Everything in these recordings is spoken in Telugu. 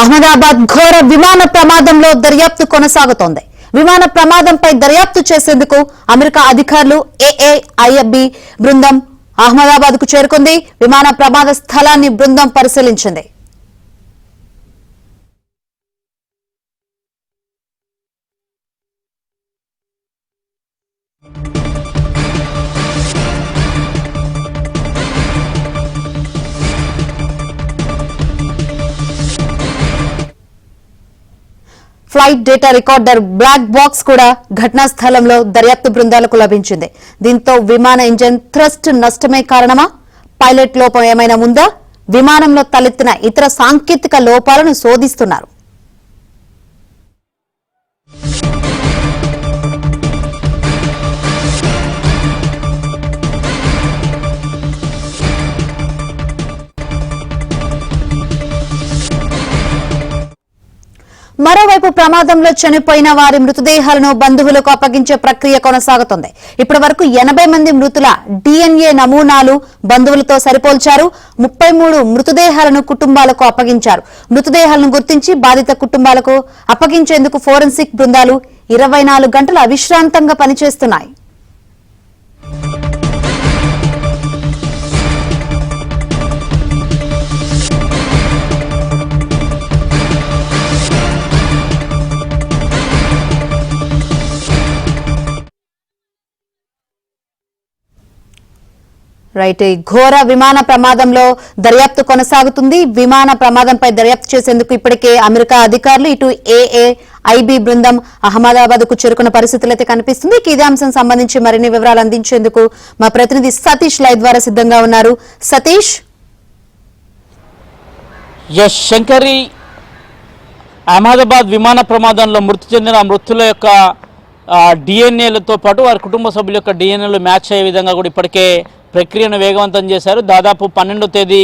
అహ్మదాబాద్ ఘోర విమాన ప్రమాదంలో దర్యాప్తు కొనసాగుతోంది. విమాన ప్రమాదంపై దర్యాప్తు చేసేందుకు అమెరికా అధికారులు ఏఏఐబి బృందం అహ్మదాబాద్ కు చేరుకుంది. విమాన ప్రమాద స్థలాన్ని బృందం పరిశీలించింది. Flight data recorder black box కూడా ఘటనా స్థలంలో దర్యాప్తు బృందాలకు లభించింది. దీంతో విమాన ఇంజన్ థ్రస్ట్ నష్టమే కారణమా, పైలట్ లోపం ఏమైనా ఉందా, విమానంలో తలెత్తిన ఇతర సాంకేతిక లోపాలను శోధిస్తున్నారు. మరోవైపు ప్రమాదంలో చనిపోయిన వారి మృతదేహాలను బంధువులకు అప్పగించే ప్రక్రియ కొనసాగుతోంది. ఇప్పటి వరకు 80 మంది మృతుల DNA నమూనాలు బంధువులతో సరిపోల్చారు. 33 మృతదేహాలను కుటుంబాలకు అప్పగించారు. మృతదేహాలను గుర్తించి బాధిత కుటుంబాలకు అప్పగించేందుకు ఫోరెన్సిక్ బృందాలు 24 గంటలు అవిశ్రాంతంగా పనిచేస్తున్నాయి. రైట్, ఘోర విమాన ప్రమాదంలో దర్యాప్తు కొనసాగుతుంది. విమాన ప్రమాదంపై దర్యాప్తు చేసేందుకు ఇప్పటికే అమెరికా అధికారులు ఇటు ఏఏఐబి బృందం అహ్మదాబాద్ కు చేరుకున్న పరిస్థితులు అయితే కనిపిస్తుంది. ఇదే అంశం సంబంధించి మరిన్ని వివరాలు అందించేందుకు మా ప్రతినిధి సతీష్ లైవ్ ద్వారా సిద్ధంగా ఉన్నారు. సతీష్. శంకరి, అహ్మదాబాద్ విమాన ప్రమాదంలో మృతి చెందిన మృతుల యొక్క డిఎన్ఏలతో పాటు వారి కుటుంబ సభ్యుల యొక్క డిఎన్ఏలు మ్యాచ్ అయ్యే విధంగా కూడా ఇప్పటికే ప్రక్రియను వేగవంతం చేశారు. దాదాపు 12వ తేదీ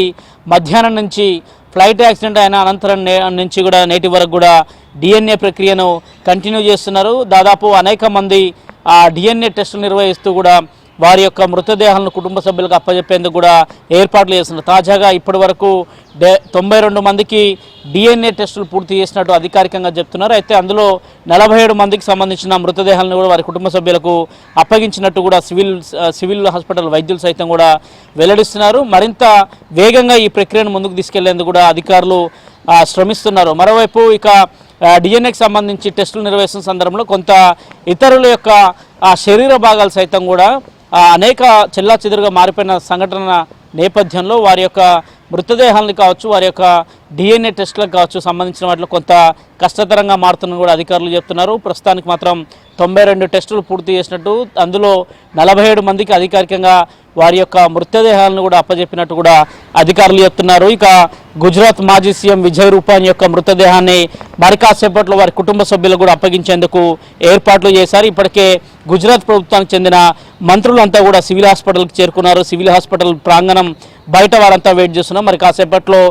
మధ్యాహ్నం నుంచి ఫ్లైట్ యాక్సిడెంట్ అయిన అనంతరం నుంచి కూడా నేటి వరకు కూడా డిఎన్ఏ ప్రక్రియను కంటిన్యూ చేస్తున్నారు. దాదాపు అనేక మంది ఆ డిఎన్ఏ టెస్టులు నిర్వహిస్తూ కూడా వారి యొక్క మృతదేహాలను కుటుంబ సభ్యులకు అప్పచెప్పేందుకు కూడా ఏర్పాట్లు చేస్తున్నారు. తాజాగా ఇప్పటి వరకు 92 మందికి డిఎన్ఏ టెస్టులు పూర్తి చేసినట్టు అధికారికంగా చెప్తున్నారు. అయితే అందులో 47 మందికి సంబంధించిన మృతదేహాలను కూడా వారి కుటుంబ సభ్యులకు అప్పగించినట్టు కూడా సివిల్ హాస్పిటల్ వైద్యులు సైతం కూడా వెల్లడిస్తున్నారు. మరింత వేగంగా ఈ ప్రక్రియను ముందుకు తీసుకెళ్లేందుకు కూడా అధికారులు శ్రమిస్తున్నారు. మరోవైపు ఇక డిఎన్ఏకి సంబంధించి టెస్టులు నిర్వహిస్తున్న సందర్భంలో కొంత ఇతరుల యొక్క శరీర భాగాలు సైతం కూడా అనేక చెల్లాచెదురుగా మారిపోయిన సంఘటన నేపథ్యంలో వారి యొక్క మృతదేహాలను కావచ్చు, వారి యొక్క డిఎన్ఏ టెస్టులకు కావచ్చు సంబంధించిన వాటిలో కొంత కష్టతరంగా మారుతున్న కూడా అధికారులు చెప్తున్నారు. ప్రస్తుతానికి మాత్రం 92 టెస్టులు పూర్తి చేసినట్టు, అందులో 47 మందికి అధికారికంగా వారి యొక్క మృతదేహాలను కూడా అప్పజెప్పినట్టు కూడా అధికారులు చెప్తున్నారు. ఇక గుజరాత్ మాజీ సీఎం విజయ్ రూపానీ యొక్క మృతదేహాన్ని మరి కాసేపట్లో వారి కుటుంబ సభ్యులకు కూడా అప్పగించేందుకు ఏర్పాట్లు చేశారు. ఇప్పటికే గుజరాత్ ప్రభుత్వానికి చెందిన మంత్రులంతా కూడా సివిల్ హాస్పిటల్కి చేరుకున్నారు. సివిల్ హాస్పిటల్ ప్రాంగణం బయట వారంతా వెయిట్ చేస్తున్నారు. మరి కాసేపట్లో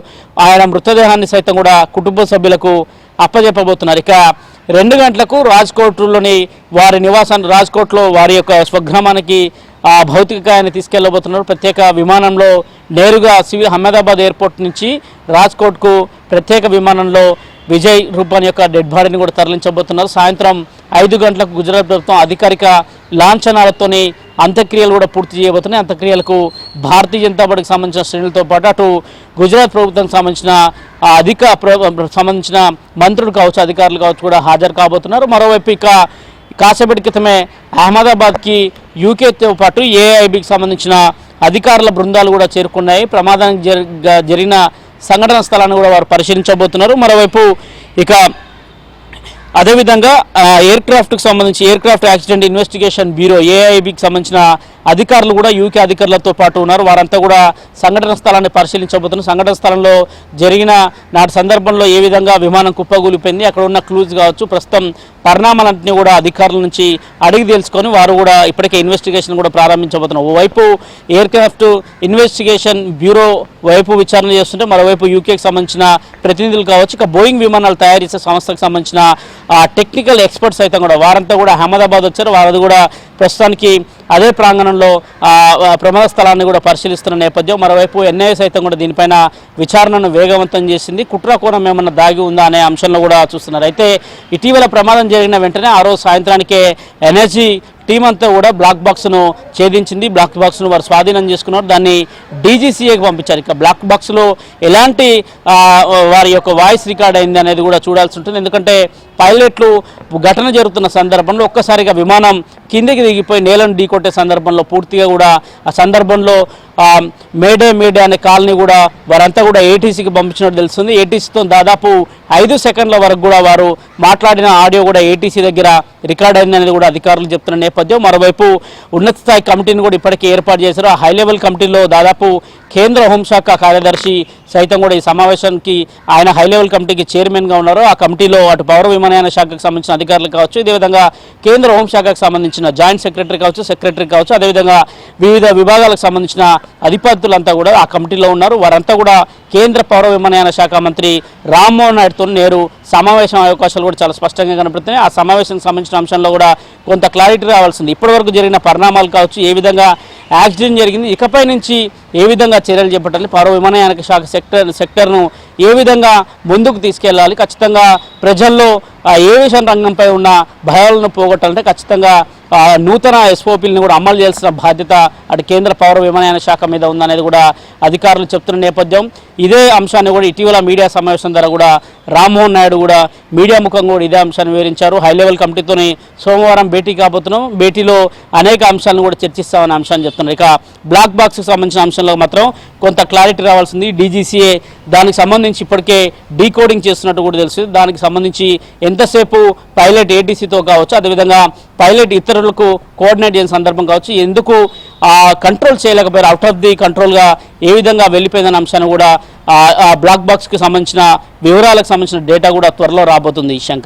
ఆయన మృతదేహాన్ని సైతం కూడా కుటుంబ సభ్యులకు అప్పజెప్పబోతున్నారు. ఇక 2 గంటలకు రాజ్కోట్లోని వారి నివాసాన్ని, రాజ్కోట్లో వారి యొక్క స్వగ్రామానికి భౌతికాయాన్ని తీసుకెళ్లబోతున్నారు. ప్రత్యేక విమానంలో నేరుగా అహ్మదాబాద్ ఎయిర్పోర్ట్ నుంచి రాజ్కోట్కు ప్రత్యేక విమానంలో విజయ్ రూపానీ యొక్క డెడ్ బాడీని కూడా తరలించబోతున్నారు. సాయంత్రం 5 గంటలకు గుజరాత్ ప్రభుత్వం అధికారిక లాంఛనాలతోని అంత్యక్రియలు కూడా పూర్తి చేయబోతున్నాయి. అంత్యక్రియలకు భారతీయ జనతా పార్టీకి సంబంధించిన శ్రేణులతో పాటు అటు గుజరాత్ ప్రభుత్వానికి సంబంధించిన మంత్రులు కావచ్చు, అధికారులు కావచ్చు కూడా హాజరు కాబోతున్నారు. మరోవైపు ఇక కాసేపటి క్రితమే అహ్మదాబాద్కి యూకేతో పాటు ఏఐబికి సంబంధించిన అధికారుల బృందాలు కూడా చేరుకున్నాయి. ప్రమాదానికి జరిగిన సంఘటన స్థలాన్ని కూడా వారు పరిశీలించబోతున్నారు. మరోవైపు ఇక అదేవిధంగా ఎయిర్క్రాఫ్ట్కి సంబంధించి ఎయిర్క్రాఫ్ట్ యాక్సిడెంట్ ఇన్వెస్టిగేషన్ బ్యూరో ఏఐబికి సంబంధించిన అధికారులు కూడా యూకే అధికారులతో పాటు ఉన్నారు. వారంతా కూడా సంఘటన స్థలాన్ని పరిశీలించబోతున్నారు. సంఘటన స్థలంలో జరిగిన నాటి సందర్భంలో ఏ విధంగా విమానం కుప్పగూలిపోయింది, అక్కడ ఉన్న క్లూజ్ కావచ్చు, ప్రస్తుతం పరిణామాలన్నింటినీ కూడా అధికారుల నుంచి అడిగి తెలుసుకొని వారు కూడా ఇప్పటికే ఇన్వెస్టిగేషన్ కూడా ప్రారంభించబోతున్నారు. ఓవైపు ఎయిర్క్రాఫ్ట్ ఇన్వెస్టిగేషన్ బ్యూరో వైపు విచారణ చేస్తుంటే మరోవైపు యూకేకి సంబంధించిన ప్రతినిధులు కావచ్చు, ఇక బోయింగ్ విమానాలు తయారు చేసే సంస్థకు సంబంధించిన టెక్నికల్ ఎక్స్పర్ట్స్ అయితే కూడా వారంతా కూడా అహ్మదాబాద్ వచ్చారు. వారు కూడా ప్రస్తుతానికి అదే ప్రాంగణంలో ప్రమాద స్థలాన్ని కూడా పరిశీలిస్తున్న నేపథ్యం. మరోవైపు ఎన్ఐఏ సైతం కూడా దీనిపైన విచారణను వేగవంతం చేసింది. కుట్ర కోణం ఏమన్నా దాగి ఉందా అనే అంశంలో కూడా చూస్తున్నారు. అయితే ఇటీవల ప్రమాదం జరిగిన వెంటనే ఆ రోజు సాయంత్రానికే ఎనర్జీ టీం అంతా కూడా బ్లాక్ బాక్స్ను ఛేదించింది. బ్లాక్ బాక్స్ను వారు స్వాధీనం చేసుకున్నారు. దాన్ని డీజీసీఏకి పంపించారు. ఇక బ్లాక్ బాక్స్లో ఎలాంటి వారి యొక్క వాయిస్ రికార్డ్ అయింది అనేది కూడా చూడాల్సి ఉంటుంది. ఎందుకంటే పైలట్లు ఘటన జరుగుతున్న సందర్భంలో ఒక్కసారిగా విమానం కిందికి దిగిపోయి నేలను ఢీకొట్టే సందర్భంలో పూర్తిగా కూడా ఆ సందర్భంలో మేడే అనే కాల్ని కూడా వారంతా కూడా ఏటీసీకి పంపించినట్టు తెలుస్తుంది. ఏటీసీతో దాదాపు 5 సెకండ్ల వరకు కూడా వారు మాట్లాడిన ఆడియో కూడా ఏటీసీ దగ్గర రికార్డ్ అయిందనేది కూడా అధికారులు చెప్తున్న నేపథ్యం. మరోవైపు ఉన్నత స్థాయి కమిటీని కూడా ఇప్పటికే ఏర్పాటు చేశారు. ఆ హై లెవెల్ కమిటీలో దాదాపు కేంద్ర హోంశాఖ కార్యదర్శి సైతం కూడా ఈ సమావేశానికి ఆయన హై లెవెల్ కమిటీకి చైర్మన్గా ఉన్నారు. ఆ కమిటీలో అటు పౌర విమానయాన శాఖకు సంబంధించిన అధికారులు కావచ్చు, ఇదేవిధంగా కేంద్ర హోంశాఖకు సంబంధించిన జాయింట్ సెక్రటరీ కావచ్చు, అదేవిధంగా వివిధ విభాగాలకు సంబంధించిన అధిపతులంతా కూడా ఆ కమిటీలో ఉన్నారు. వారంతా కూడా కేంద్ర పౌర విమానయాన శాఖ మంత్రి రామ్మోహన్ నాయుడుతో నేరు సమావేశం అవకాశాలు కూడా చాలా స్పష్టంగా కనపడుతున్నాయి. ఆ సమావేశానికి సంబంధించిన అంశంలో కూడా కొంత క్లారిటీ రావాల్సింది. ఇప్పటివరకు జరిగిన పరిణామాలు కావచ్చు, ఏ విధంగా యాక్సిడెంట్ జరిగింది, ఇకపై నుంచి ఏ విధంగా చర్యలు చేపట్టాలి, పౌర విమానయాన శాఖ సెక్టర్ను ఏ విధంగా ముందుకు తీసుకెళ్లాలి, ఖచ్చితంగా ప్రజల్లో ఏవియేషన్ రంగంపై ఉన్న భయాలను పోగొట్టాలంటే ఖచ్చితంగా నూతన ఎస్ఓపీలను కూడా అమలు చేయాల్సిన బాధ్యత అటు కేంద్ర పౌర విమానయాన శాఖ మీద ఉందనేది కూడా అధికారులు చెప్తున్న నేపథ్యం. ఇదే అంశాన్ని కూడా ఇటీవల మీడియా సమావేశం ద్వారా కూడా రామ్మోహన్ నాయుడు కూడా మీడియా ముఖంగా కూడా ఇదే అంశాన్ని వివరించారు. హై లెవెల్ కమిటీతోని సోమవారం భేటీ కాబోతున్నాం, భేటీలో అనేక అంశాలను కూడా చర్చిస్తామనే అంశాన్ని చెప్తున్నారు. ఇక బ్లాక్ బాక్స్కి సంబంధించిన అంశంలో మాత్రం కొంత క్లారిటీ రావాల్సింది. డీజీసీఏ దానికి సంబంధించి ఇప్పటికే డీకోడింగ్ చేస్తున్నట్టు కూడా తెలుసు. దానికి సంబంధించి ఎంతసేపు పైలట్ ఏటీసీతో కావచ్చు, అదేవిధంగా పైలట్ ఇతరులకు కోఆర్డినేట్ చేసిన సందర్భం కావచ్చు, ఎందుకు కంట్రోల్ చేయలేకపోయారు, అవుట్ ఆఫ్ ది కంట్రోల్గా ఏ విధంగా వెళ్ళిపోయిందనే అంశాన్ని కూడా బ్లాక్ బాక్స్కి సంబంధించిన వివరాలకు సంబంధించిన డేటా కూడా త్వరలో రాబోతుంది. శంకర్.